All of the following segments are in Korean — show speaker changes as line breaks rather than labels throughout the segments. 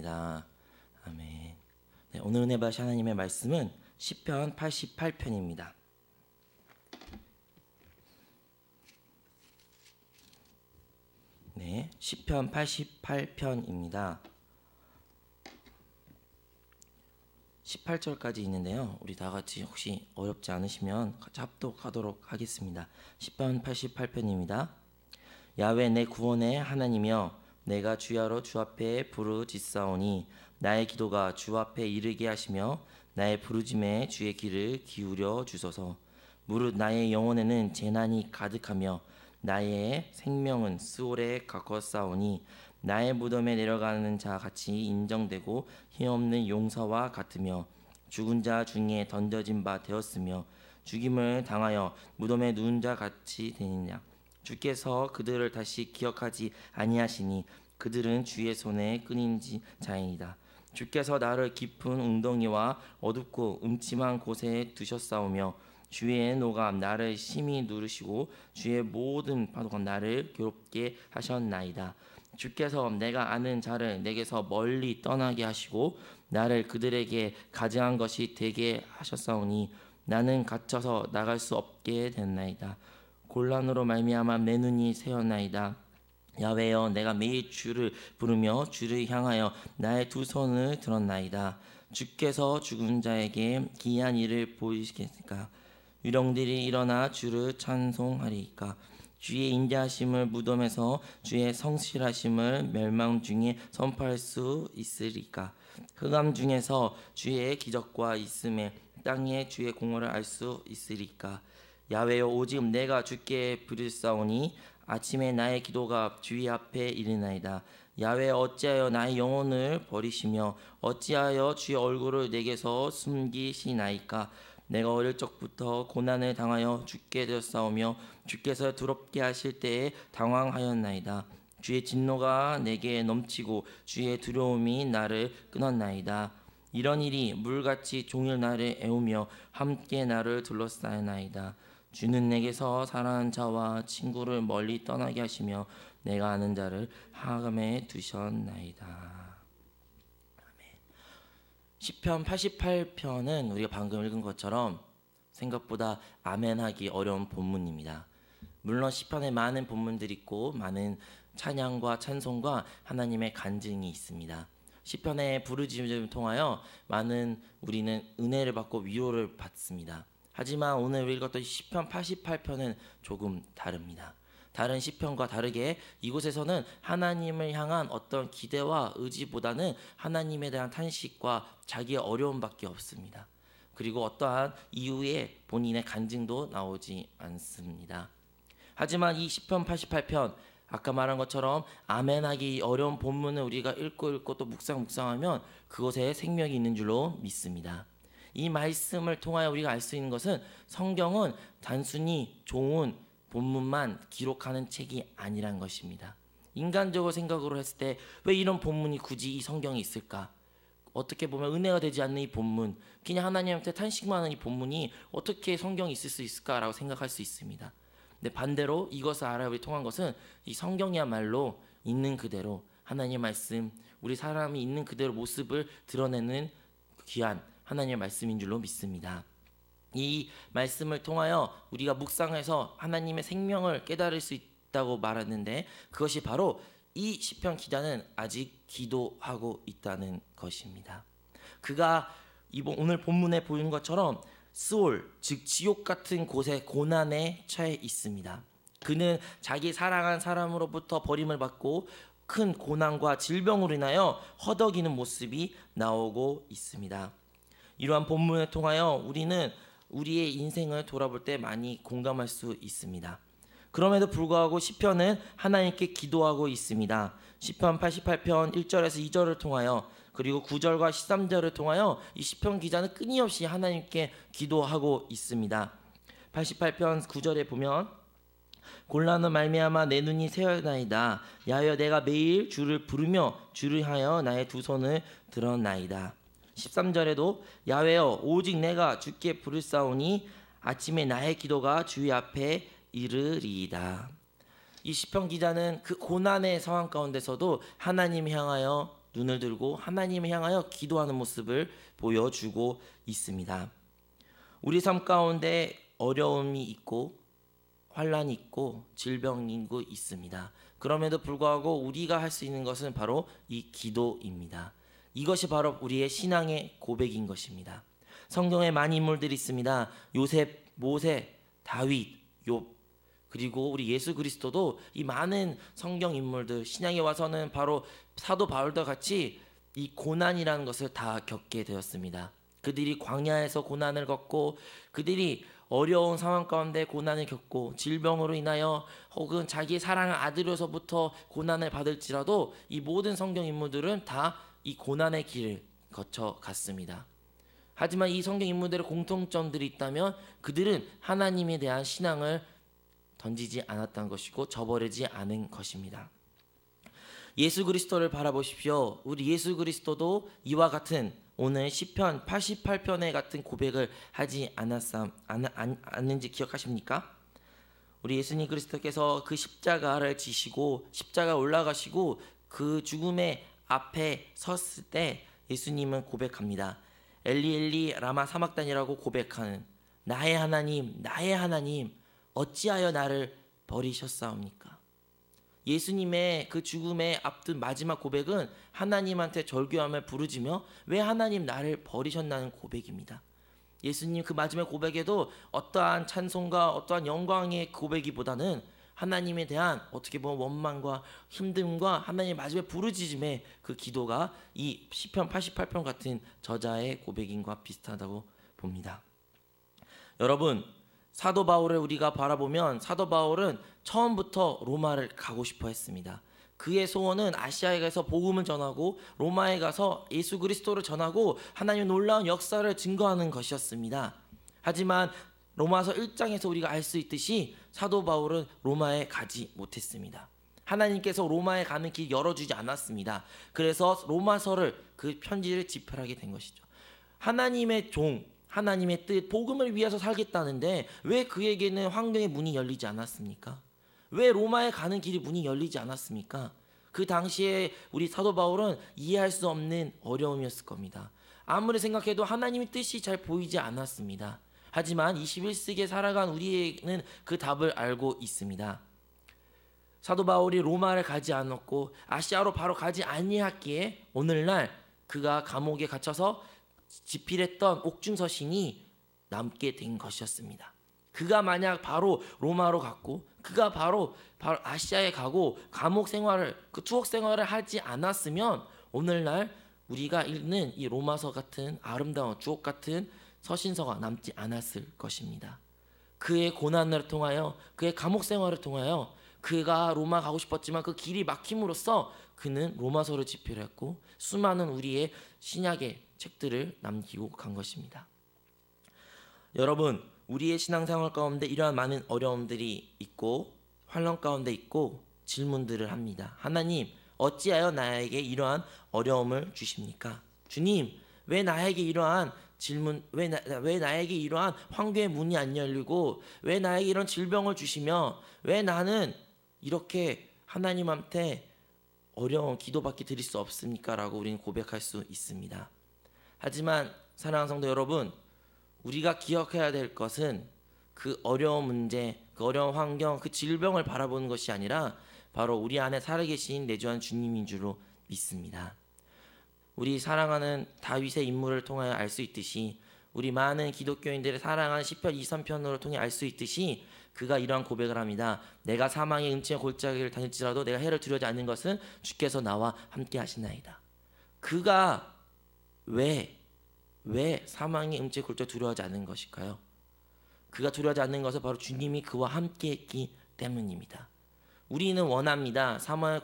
기도하겠습니다. 아멘. 네, 오늘 은혜 받으실 하나님의 말씀은 시편 88편입니다. 네, 시편 88편입니다. 18절까지 있는데요. 우리 다 같이 혹시 어렵지 않으시면 같이 합독하도록 하겠습니다. 시편 88편입니다. 야외 내 구원의 하나님이여, 내가 주야로 주 앞에 부르짖사오니 나의 기도가 주 앞에 이르게 하시며 나의 부르짖음에 주의 귀를 기울여 주소서. 무릇 나의 영혼에는 재난이 가득하며 나의 생명은 스올에 가까웠사오니 나의 무덤에 내려가는 자 같이 인정되고 힘없는 용사와 같으며 죽은 자 중에 던져진 바 되었으며 죽임을 당하여 무덤에 누운 자 같이 되느냐. 주께서 그들을 다시 기억하지 아니하시니 그들은 주의 손에 끊인 자이니이다. 주께서 나를 깊은 웅덩이와 어둡고 음침한 곳에 두셨사오며 주의 노가 나를 심히 누르시고 주의 모든 파도가 나를 괴롭게 하셨나이다. 주께서 내가 아는 자를 내게서 멀리 떠나게 하시고 나를 그들에게 가증한 것이 되게 하셨사오니 나는 갇혀서 나갈 수 없게 됐나이다. 곤란으로 말미암아 내 눈이 새었나이다. 야훼여, 내가 매일 주를 부르며 주를 향하여 나의 두 손을 들었나이다. 주께서 죽은 자에게 기이한 일을 보이시겠습니까? 유령들이 일어나 주를 찬송하리이까? 주의 인자하심을 무덤에서 주의 성실하심을 멸망 중에 선포할 수 있으리까? 흑암 중에서 주의 기적과 있음에 땅에 주의 공로를 알 수 있으리까? 야훼여, 오직 내가 주께 부르짖사오니 아침에 나의 기도가 주의 앞에 이르나이다. 야훼, 어찌하여 나의 영혼을 버리시며 어찌하여 주의 얼굴을 내게서 숨기시나이까? 내가 어릴 적부터 고난을 당하여 죽게 되었사오며 주께서 두렵게 하실 때에 당황하였나이다. 주의 진노가 내게 넘치고 주의 두려움이 나를 끊었나이다. 이런 일이 물같이 종일 나를 애우며 함께 나를 둘러싸나이다. 주는 내게서 사랑하는 자와 친구를 멀리 떠나게 하시며 내가 아는 자를 하감에 두셨나이다. 시편 88편은 우리가 방금 읽은 것처럼 생각보다 아멘하기 어려운 본문입니다. 물론 시편에 많은 본문들이 있고 많은 찬양과 찬송과 하나님의 간증이 있습니다. 시편의 부르짖음을 통하여 많은 우리는 은혜를 받고 위로를 받습니다. 하지만 오늘 읽었던 시편 88편은 조금 다릅니다. 다른 시편과 다르게 이곳에서는 하나님을 향한 어떤 기대와 의지보다는 하나님에 대한 탄식과 자기의 어려움밖에 없습니다. 그리고 어떠한 이유의 본인의 간증도 나오지 않습니다. 하지만 이 시편 88편, 아까 말한 것처럼 아멘하기 어려운 본문을 우리가 읽고 또 묵상하면 그곳에 생명이 있는 줄로 믿습니다. 이 말씀을 통하여 우리가 알 수 있는 것은 성경은 단순히 좋은 본문만 기록하는 책이 아니란 것입니다. 인간적으로 생각으로 했을 때 왜 이런 본문이 굳이 이 성경에 있을까? 어떻게 보면 은혜가 되지 않는 이 본문, 그냥 하나님한테 탄식만 하는 이 본문이 어떻게 성경에 있을 수 있을까라고 생각할 수 있습니다. 근데 반대로 이것을 알아보기 통한 것은 이 성경이야말로 있는 그대로 하나님의 말씀, 우리 사람이 있는 그대로 모습을 드러내는 귀한 하나님의 말씀인 줄로 믿습니다. 이 말씀을 통하여 우리가 묵상해서 하나님의 생명을 깨달을 수 있다고 말하는데 그것이 바로 이 시편 기자는 아직 기도하고 있다는 것입니다. 그가 오늘 본문에 보인 것처럼 스올, 즉 지옥 같은 곳에 고난에 처해 있습니다. 그는 자기 사랑한 사람으로부터 버림을 받고 큰 고난과 질병으로 인하여 허덕이는 모습이 나오고 있습니다. 이러한 본문을 통하여 우리는 우리의 인생을 돌아볼 때 많이 공감할 수 있습니다. 그럼에도 불구하고 시편은 하나님께 기도하고 있습니다. 시편 88편 1절에서 2절을 통하여 그리고 9절과 13절을 통하여 이 시편 기자는 끊임없이 하나님께 기도하고 있습니다. 88편 9절에 보면 곤란한 말미암아 내 눈이 새었나이다. 야훼여, 내가 매일 주를 부르며 주를 하여 나의 두 손을 들었나이다. 13절에도 야훼여, 오직 내가 주께 부르짖사오니 아침에 나의 기도가 주의 앞에 이르리이다. 이 시편 기자는 그 고난의 상황 가운데서도 하나님 향하여 눈을 들고 하나님을 향하여 기도하는 모습을 보여주고 있습니다. 우리 삶 가운데 어려움이 있고 환란이 있고 질병이 있습니다. 그럼에도 불구하고 우리가 할 수 있는 것은 바로 이 기도입니다. 이것이 바로 우리의 신앙의 고백인 것입니다. 성경에 많은 인물들이 있습니다. 요셉, 모세, 다윗, 욥, 그리고 우리 예수 그리스도도 이 많은 성경 인물들 신앙에 와서는 바로 사도 바울과 같이 이 고난이라는 것을 다 겪게 되었습니다. 그들이 광야에서 고난을 겪고 그들이 어려운 상황 가운데 고난을 겪고 질병으로 인하여 혹은 자기의 사랑하는 아들로서부터 고난을 받을지라도 이 모든 성경 인물들은 다 이 고난의 길을 거쳐 갔습니다. 하지만 이 성경 인물들의 공통점들이 있다면 그들은 하나님에 대한 신앙을 던지지 않았던 것이고 저버리지 않은 것입니다. 예수 그리스도를 바라보십시오. 우리 예수 그리스도도 이와 같은 오늘 시편 88편에 같은 고백을 하지 않았는지 기억하십니까? 우리 예수님 그리스도께서 그 십자가를 지시고 십자가 올라가시고 그 죽음의 앞에 섰을 때 예수님은 고백합니다. 엘리 엘리 라마 사막단이라고 고백하는 나의 하나님 어찌하여 나를 버리셨사옵니까? 예수님의 그 죽음에 앞둔 마지막 고백은 하나님한테 절규함을 부르짖으며 왜 하나님 나를 버리셨나는 고백입니다. 예수님 그 마지막 고백에도 어떠한 찬송과 어떠한 영광의 고백이보다는 하나님에 대한 어떻게 보면 원망과 힘듦과 하나님 마지막에 부르짖음의 그 기도가 이 시편 88편 같은 저자의 고백인과 비슷하다고 봅니다. 여러분, 사도 바울을 우리가 바라보면 사도 바울은 처음부터 로마를 가고 싶어 했습니다. 그의 소원은 아시아에 가서 복음을 전하고 로마에 가서 예수 그리스도를 전하고 하나님의 놀라운 역사를 증거하는 것이었습니다. 하지만 로마서 1장에서 우리가 알 수 있듯이 사도 바울은 로마에 가지 못했습니다. 하나님께서 로마에 가는 길 열어주지 않았습니다. 그래서 로마서를 그 편지를 집필하게 된 것이죠. 하나님의 종, 하나님의 뜻, 복음을 위해서 살겠다는데 왜 그에게는 황금의 문이 열리지 않았습니까? 왜 로마에 가는 길이 문이 열리지 않았습니까? 그 당시에 우리 사도 바울은 이해할 수 없는 어려움이었을 겁니다. 아무리 생각해도 하나님의 뜻이 잘 보이지 않았습니다. 하지만 21세기에 살아간 우리에게는 그 답을 알고 있습니다. 사도 바울이 로마를 가지 않았고 아시아로 바로 가지 아니했기에 오늘날 그가 감옥에 갇혀서 집필했던 옥중서신이 남게 된 것이었습니다. 그가 만약 바로 로마로 갔고 그가 바로 아시아에 가고 감옥 생활을 그 투옥 생활을 하지 않았으면 오늘날 우리가 읽는 이 로마서 같은 아름다운 주옥 같은 서신서가 남지 않았을 것입니다. 그의 고난을 통하여 그의 감옥 생활을 통하여 그가 로마 가고 싶었지만 그 길이 막힘으로써 그는 로마서를 집필했고 수많은 우리의 신약의 책들을 남기고 간 것입니다. 여러분, 우리의 신앙생활 가운데 이러한 많은 어려움들이 있고 환난 가운데 있고 질문들을 합니다. 하나님, 어찌하여 나에게 이러한 어려움을 주십니까? 주님, 왜 나에게 이러한 질문, 왜 나에게 이러한 황금의 문이 안 열리고 왜 나에게 이런 질병을 주시며 왜 나는 이렇게 하나님한테 어려운 기도밖에 드릴 수 없습니까? 라고 우리는 고백할 수 있습니다. 하지만 사랑하는 성도 여러분, 우리가 기억해야 될 것은 그 어려운 문제, 그 어려운 환경, 그 질병을 바라보는 것이 아니라 바로 우리 안에 살아계신 내주한 주님인 줄로 믿습니다. 우리 사랑하는 다윗의 인물을 통하여 알 수 있듯이 우리 많은 기독교인들의 사랑하는 시편 23편으로 통해 알 수 있듯이 그가 이러한 고백을 합니다. 내가 사망의 음침한 골짜기를 다닐지라도 내가 해를 두려워하지 않는 것은 주께서 나와 함께 하시나이다. 그가 왜 사망의 음침한 골짜기를 두려워하지 않는 것일까요? 그가 두려워하지 않는 것은 바로 주님이 그와 함께 했기 때문입니다. 우리는 원합니다. 사망의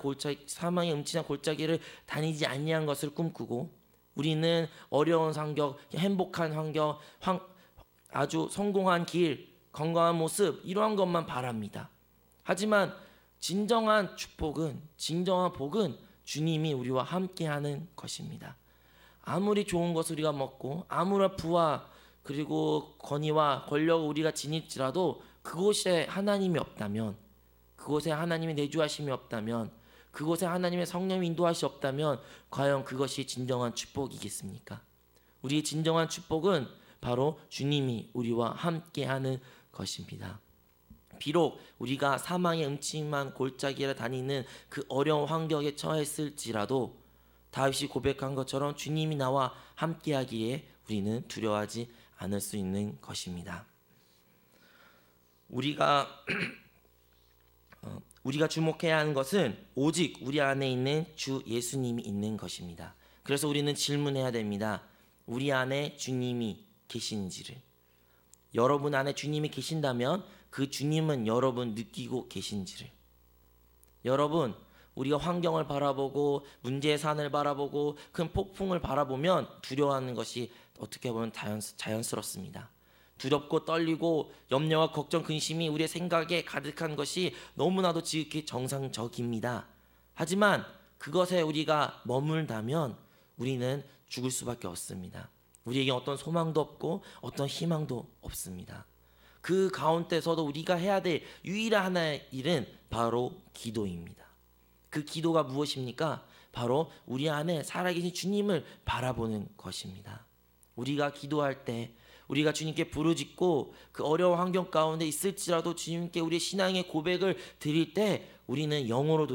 음침한 골짜기를 다니지 아니한 것을 꿈꾸고 우리는 어려운 환경, 행복한 환경, 아주 성공한 길, 건강한 모습 이러한 것만 바랍니다. 하지만 진정한 축복은 진정한 복은 주님이 우리와 함께하는 것입니다. 아무리 좋은 것을 우리가 먹고 아무리 부와 그리고 권위와 권력을 우리가 지닐지라도 그곳에 하나님이 없다면 그곳에 하나님의 내주하심이 없다면 그곳에 하나님의 성령이 인도하시 없다면 과연 그것이 진정한 축복이겠습니까? 우리의 진정한 축복은 바로 주님이 우리와 함께하는 것입니다. 비록 우리가 사망의 음침한 골짜기를 다니는 그 어려운 환경에 처했을지라도 다윗이 고백한 것처럼 주님이 나와 함께하기에 우리는 두려워하지 않을 수 있는 것입니다. 우리가 주목해야 하는 것은 오직 우리 안에 있는 주 예수님이 있는 것입니다. 그래서 우리는 질문해야 됩니다. 우리 안에 주님이 계신지를. 여러분 안에 주님이 계신다면 그 주님은 여러분 느끼고 계신지를. 여러분, 우리가 환경을 바라보고 문제의 산을 바라보고 큰 폭풍을 바라보면 두려워하는 것이 어떻게 보면 자연스럽습니다. 두렵고 떨리고 염려와 걱정, 근심이 우리의 생각에 가득한 것이 너무나도 지극히 정상적입니다. 하지만 그것에 우리가 머물다면 우리는 죽을 수밖에 없습니다. 우리에게 어떤 소망도 없고 어떤 희망도 없습니다. 그 가운데서도 우리가 해야 될 유일한 하나의 일은 바로 기도입니다. 그 기도가 무엇입니까? 바로 우리 안에 살아계신 주님을 바라보는 것입니다. 우리가 기도할 때, 우리가 주님께 부르짖고 그 어려운 환경 가운데 있을지라도 주님께 우리의 신앙의 고백을 드릴 때 우리는 영으로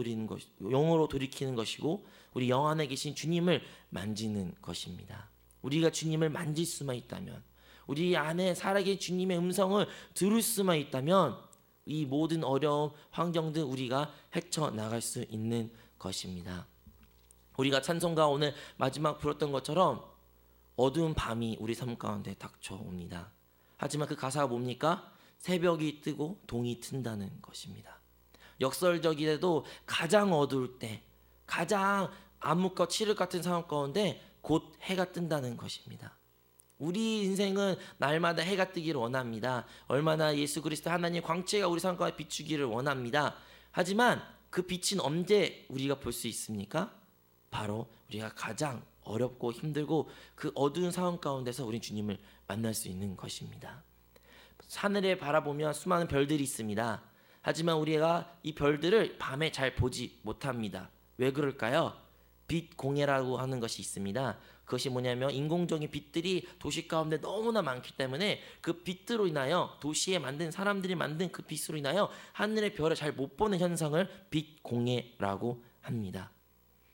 돌이키는 것이고 우리 영 안에 계신 주님을 만지는 것입니다. 우리가 주님을 만질 수만 있다면, 우리 안에 살아계신 주님의 음성을 들을 수만 있다면 이 모든 어려운 환경들 우리가 헤쳐나갈 수 있는 것입니다. 우리가 찬송가 오늘 마지막 부르던 것처럼 어두운 밤이 우리 삶 가운데 닥쳐옵니다. 하지만 그 가사가 뭡니까? 새벽이 뜨고 동이 튼다는 것입니다. 역설적이라도 가장 어두울 때, 가장 암흑과 칠흑 같은 상황 가운데 곧 해가 뜬다는 것입니다. 우리 인생은 날마다 해가 뜨기를 원합니다. 얼마나 예수 그리스도 하나님의 광채가 우리 삶 가운데 비추기를 원합니다. 하지만 그 빛은 언제 우리가 볼 수 있습니까? 바로 우리가 가장 어렵고 힘들고 그 어두운 상황 가운데서 우리 주님을 만날 수 있는 것입니다. 하늘에 바라보면 수많은 별들이 있습니다. 하지만 우리가 이 별들을 밤에 잘 보지 못합니다. 왜 그럴까요? 빛 공해라고 하는 것이 있습니다. 그것이 뭐냐면 인공적인 빛들이 도시 가운데 너무나 많기 때문에 그 빛으로 인하여 도시에 만든 사람들이 만든 그 빛으로 인하여 하늘의 별을 잘 못 보는 현상을 빛 공해라고 합니다.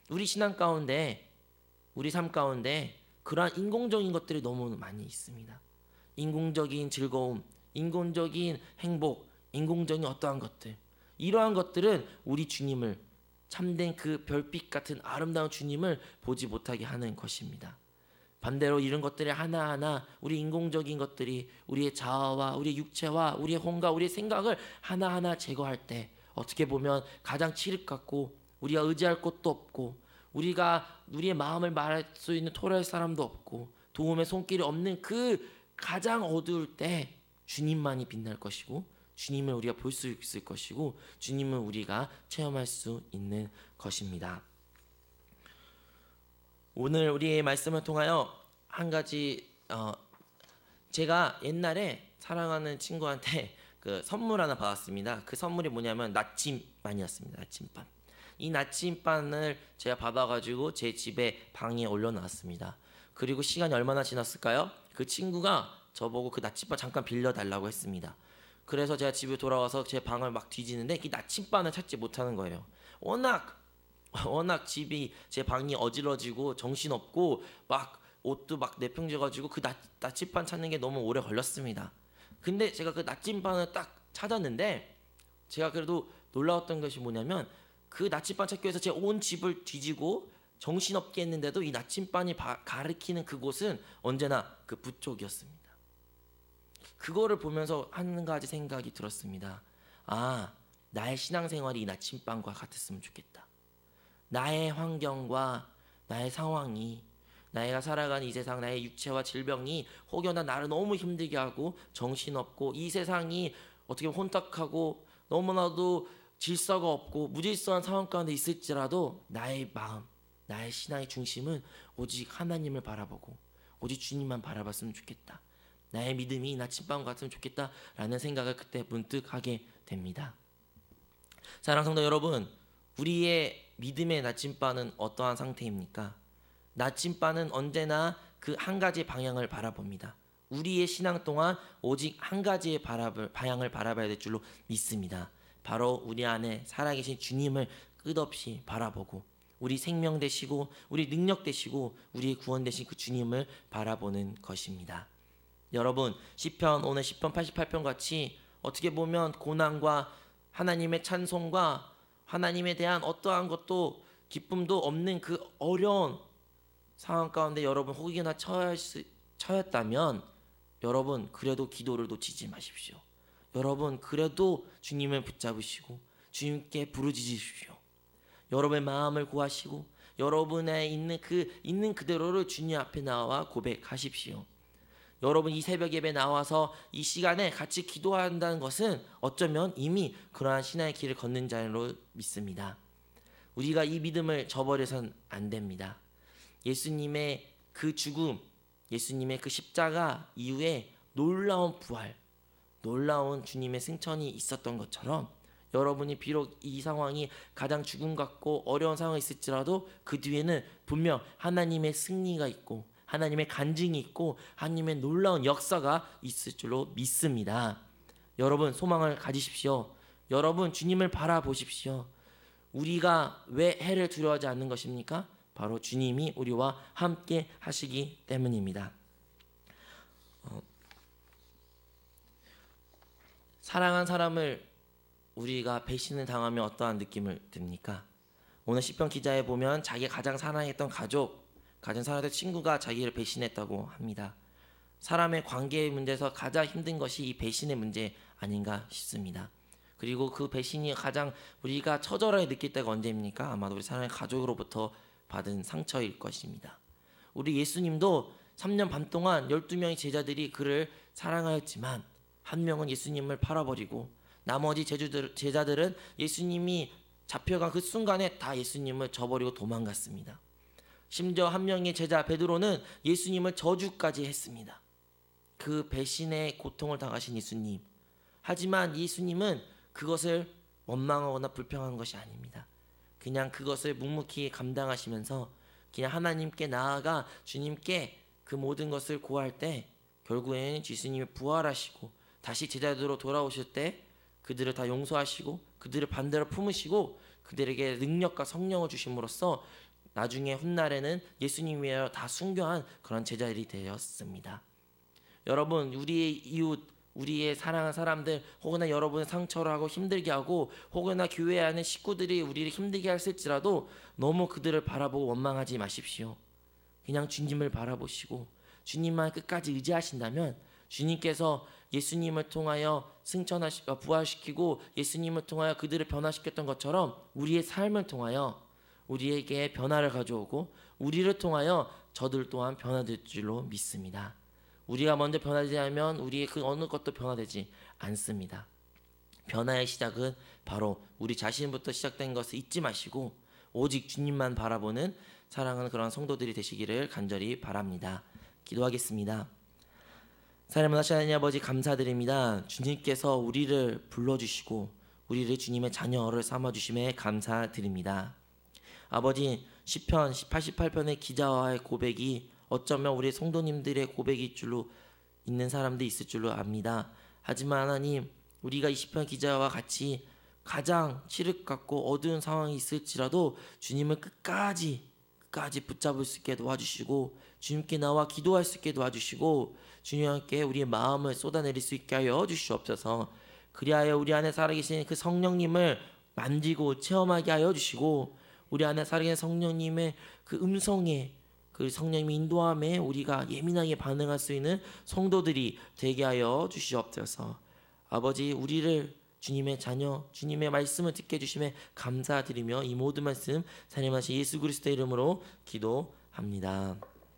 우리 신앙 가운데, 우리 삶 가운데 그러한 인공적인 것들이 너무 많이 있습니다. 인공적인 즐거움, 인공적인 행복, 인공적인 어떠한 것들, 이러한 것들은 우리 주님을, 참된 그 별빛 같은 아름다운 주님을 보지 못하게 하는 것입니다. 반대로 이런 것들이 하나하나, 우리 인공적인 것들이 우리의 자아와 우리의 육체와 우리의 혼과 우리의 생각을 하나하나 제거할 때 어떻게 보면 가장 칠흑 같고 우리가 의지할 곳도 없고 우리가 우리의 마음을 말할 수 있는 토로할 사람도 없고 도움의 손길이 없는 그 가장 어두울 때 주님만이 빛날 것이고 주님을 우리가 볼 수 있을 것이고 주님을 우리가 체험할 수 있는 것입니다. 오늘 우리의 말씀을 통하여 한 가지 제가 옛날에 사랑하는 친구한테 그 선물 하나 받았습니다. 그 선물이 뭐냐면 나침반이었습니다. 나침반. 이 나침반을 제가 받아가지고 제 집에 방에 올려놨습니다. 그리고 시간이 얼마나 지났을까요? 그 친구가 저보고 그 나침반 잠깐 빌려달라고 했습니다. 그래서 제가 집에 돌아와서 제 방을 막 뒤지는데 이 나침반을 찾지 못하는 거예요. 워낙 집이, 제 방이 어지러지고 정신없고 막 옷도 막 내팽개가지고 그 나침반 찾는 게 너무 오래 걸렸습니다. 근데 제가 그 나침반을 딱 찾았는데 제가 그래도 놀라웠던 것이 뭐냐면 그 나침반 찾기 위해서 제 온 집을 뒤지고 정신없게 했는데도 이 나침반이 가리키는 그곳은 언제나 그 북쪽이었습니다. 그거를 보면서 한 가지 생각이 들었습니다. 아, 나의 신앙생활이 이 나침반과 같았으면 좋겠다. 나의 환경과 나의 상황이, 내가 살아가는 이 세상, 나의 육체와 질병이 혹여나 나를 너무 힘들게 하고 정신없고 이 세상이 어떻게 혼탁하고 너무나도 질서가 없고 무질서한 상황 가운데 있을지라도 나의 마음, 나의 신앙의 중심은 오직 하나님을 바라보고 오직 주님만 바라봤으면 좋겠다. 나의 믿음이 나침반 같으면 좋겠다라는 생각을 그때 문득 하게 됩니다. 사랑하는 성도 여러분, 우리의 믿음의 나침반은 어떠한 상태입니까? 나침반은 언제나 그 한 가지 방향을 바라봅니다. 우리의 신앙 동안 오직 한 가지의 방향을 바라봐야 될 줄로 믿습니다. 바로 우리 안에 살아계신 주님을 끝없이 바라보고 우리 생명 되시고 우리 능력 되시고 우리의 구원 되신 그 주님을 바라보는 것입니다. 여러분, 시편 오늘 시편 88편 같이 어떻게 보면 고난과 하나님의 찬송과 하나님에 대한 어떠한 것도 기쁨도 없는 그 어려운 상황 가운데 여러분 혹이나 처했다면 여러분 그래도 기도를 놓치지 마십시오. 여러분 그래도 주님을 붙잡으시고 주님께 부르짖으십시오. 여러분의 마음을 구하시고 여러분의 있는 그대로를 주님 앞에 나와 고백하십시오. 여러분 이 새벽 예배 나와서 이 시간에 같이 기도한다는 것은 어쩌면 이미 그러한 신앙의 길을 걷는 자로 믿습니다. 우리가 이 믿음을 저버려선 안 됩니다. 예수님의 그 죽음, 예수님의 그 십자가 이후에 놀라운 부활, 놀라운 주님의 승천이 있었던 것처럼 여러분이 비록 이 상황이 가장 죽음 같고 어려운 상황이 있을지라도 그 뒤에는 분명 하나님의 승리가 있고 하나님의 간증이 있고 하나님의 놀라운 역사가 있을 줄로 믿습니다. 여러분 소망을 가지십시오. 여러분 주님을 바라보십시오. 우리가 왜 해를 두려워하지 않는 것입니까? 바로 주님이 우리와 함께 하시기 때문입니다. 사랑한 사람을 우리가 배신을 당하면 어떠한 느낌을 듭니까? 오늘 시편 기자에 보면 자기가 가장 사랑했던 가족, 가장 사랑했던 친구가 자기를 배신했다고 합니다. 사람의 관계의 문제에서 가장 힘든 것이 이 배신의 문제 아닌가 싶습니다. 그리고 그 배신이 가장 우리가 처절하게 느낄 때가 언제입니까? 아마도 우리 사랑의 가족으로부터 받은 상처일 것입니다. 우리 예수님도 3년 반 동안 12명의 제자들이 그를 사랑하였지만 한 명은 예수님을 팔아버리고 나머지 제자들은 예수님이 잡혀간 그 순간에 다 예수님을 저버리고 도망갔습니다. 심지어 한 명의 제자 베드로는 예수님을 저주까지 했습니다. 그 배신의 고통을 당하신 예수님. 하지만 예수님은 그것을 원망하거나 불평한 것이 아닙니다. 그냥 그것을 묵묵히 감당하시면서 그냥 하나님께 나아가 주님께 그 모든 것을 고할 때 결국에는 예수님이 부활하시고 다시 제자들로 돌아오실 때 그들을 다 용서하시고 그들을 반대로 품으시고 그들에게 능력과 성령을 주심으로써 나중에 훗날에는 예수님 위하여 다 순교한 그런 제자들이 되었습니다. 여러분 우리의 이웃 우리의 사랑하는 사람들 혹은 여러분의 상처를 하고 힘들게 하고 혹은 교회 안에 식구들이 우리를 힘들게 했을지라도 너무 그들을 바라보고 원망하지 마십시오. 그냥 주님을 바라보시고 주님만 끝까지 의지하신다면 주님께서 예수님을 통하여 부활시키고 예수님을 통하여 그들을 변화시켰던 것처럼 우리의 삶을 통하여 우리에게 변화를 가져오고 우리를 통하여 저들 또한 변화될 줄로 믿습니다. 우리가 먼저 변하지 않으면 우리의 그 어느 것도 변화되지 않습니다. 변화의 시작은 바로 우리 자신부터 시작된 것을 잊지 마시고 오직 주님만 바라보는 사랑하는 그런 성도들이 되시기를 간절히 바랍니다. 기도하겠습니다. 사랑하는 하나님 아버지 감사드립니다. 주님께서 우리를 불러주시고 우리를 주님의 자녀를 삼아주심에 감사드립니다. 아버지 시편 88편의 기자와의 고백이 어쩌면 우리 성도님들의 고백일 줄로 있는 사람도 있을 줄로 압니다. 하지만 하나님 우리가 이 시편 기자와 같이 가장 칠흑같고 어두운 상황이 있을지라도 주님을 끝까지 붙잡을 수 있게 도와주시고 주님께 나와 기도할 수 있게 도와주시고 주님께 우리의 마음을 쏟아내릴 수 있게 하여 주시옵소서. 그리하여 우리 안에 살아계신 그 성령님을 만지고 체험하게 하여 주시고 우리 안에 살아계신 성령님의 그 음성에 그 성령님의 인도함에 우리가 예민하게 반응할 수 있는 성도들이 되게 하여 주시옵소서. 아버지 우리를 주님의 자녀 주님의 말씀을 듣게 해주심에 감사드리며 이 모든 말씀 사랑하신 예수 그리스도의 이름으로 기도합니다.